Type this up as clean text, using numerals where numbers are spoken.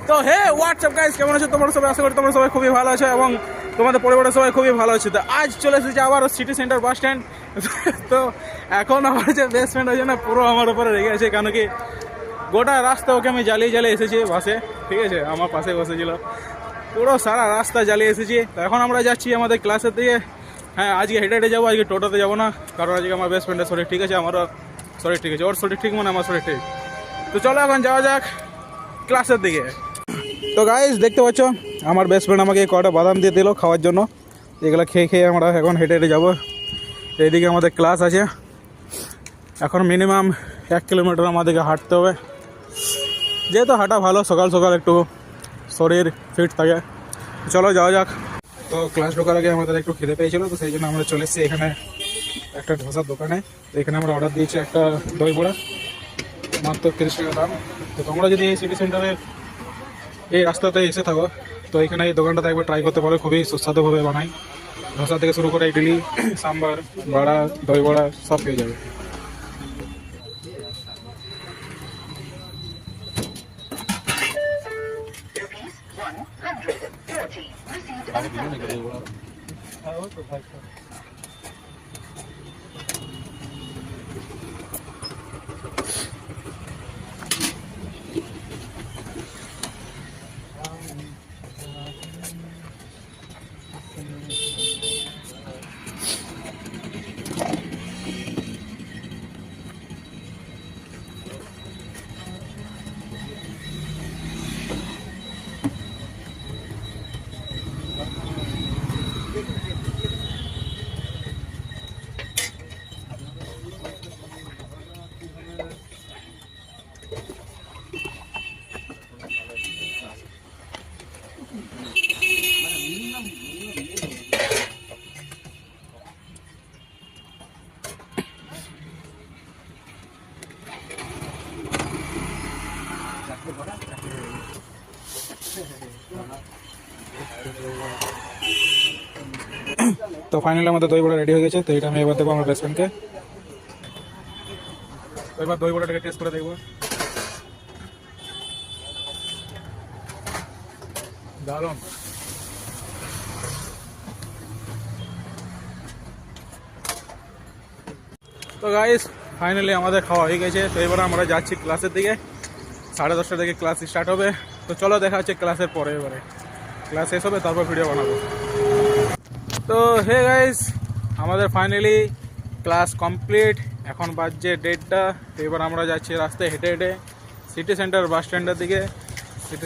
তো হে WhatsApp guys, কেমন আছো তোমরা সবাই? আশা করি তোমরা সবাই খুবই ভালো আছো এবং তোমাদের পরিবারের সবাই খুবই ভালো আছে। তো আজ চলে এসেছি আবার সিটি সেন্টার বাস স্ট্যান্ড। তো এখন আমার যে বেস্ট ফ্রেন্ড আছে না, পুরো আমার উপরে রেগে আছে, কেন কি গোটা রাস্তা ওকে আমি জ্বালিয়ে এসেছি বাসে, ঠিক আছে? আমার পাশে বসেছিল, পুরো সারা রাস্তা জ্বালিয়ে এসেছি। তো এখন আমরা যাচ্ছি আমাদের ক্লাসের দিকে। হ্যাঁ, আজকে হেঁটে যাবো, আজকে টোটোতে যাবো না, কারণ আজকে আমার বেস্ট ফ্রেন্ডের শরীর ঠিক আছে, আমারও শরীর ঠিক আছে, ওর শরীর ঠিক মানে আমার শরীর ঠিক। তো চলো এখন যাওয়া যাক ক্লাসের দিকে। তো গাইস দেখতে পাচ্ছ, আমার বেস্ট ফ্রেন্ড আমাকে কটা বাদাম দিয়ে দিল খাওয়ার জন্য। এগুলো খেয়ে আমরা এখন হেঁটে যাবো। এইদিকে আমাদের ক্লাস আছে, এখন মিনিমাম 1 কিলোমিটার আমাদেরকে হাঁটতে হবে, যেহেতু হাঁটা ভালো, সকাল সকাল একটু শরীর ফিট থাকে। চলো যাওয়া যাক। তো ক্লাস ঢোকার আগে আমাদের একটু খিদে পেয়েছিল, তো সেই জন্য আমরা চলে এসেছি এখানে একটা ধোসার দোকানে। তো এখানে আমরা অর্ডার দিয়েছি একটা দই বড়া, মাত্র 30 টাকা দাম। তো তোমরা যদি এই সিটি সেন্টারের এই রাস্তাতে এসে থাকো, তো এখানে এই দোকানটাতে একবার ট্রাই করতে পারো, খুবই সুস্বাদুভাবে বানাই। ধোসা থেকে শুরু করে ইডলি, সাম্বার, বড়া, দই বড়া সব পেয়ে যাবে। তো ফাইনালি আমাদের দই বড়া রেডি হয়ে গেছে। তো এটা আমি এবার দেবো আমার বেস্ট ফ্রেন্ডকে। তো এবার দই বড়াটাকে টেস্ট করে দেখবো। দারুণ। তো গাইস ফাইনালি আমাদের খাওয়া হয়ে গেছে। তো এবার আমরা যাচ্ছি ক্লাসের দিকে। 10:30 থেকে ক্লাস স্টার্ট হবে। তো চলো দেখা হচ্ছে ক্লাসের পরে, এবারে ক্লাস শেষ হবে তারপর ভিডিও বানাবো। তো হে গাইস, আমাদের ফাইনালি ক্লাস কমপ্লিট। এখন বাজছে 1:30টা। তো এবার আমরা যাচ্ছি রাস্তায় হেঁটে সিটি সেন্টার বাস স্ট্যান্ডের দিকে। সিটি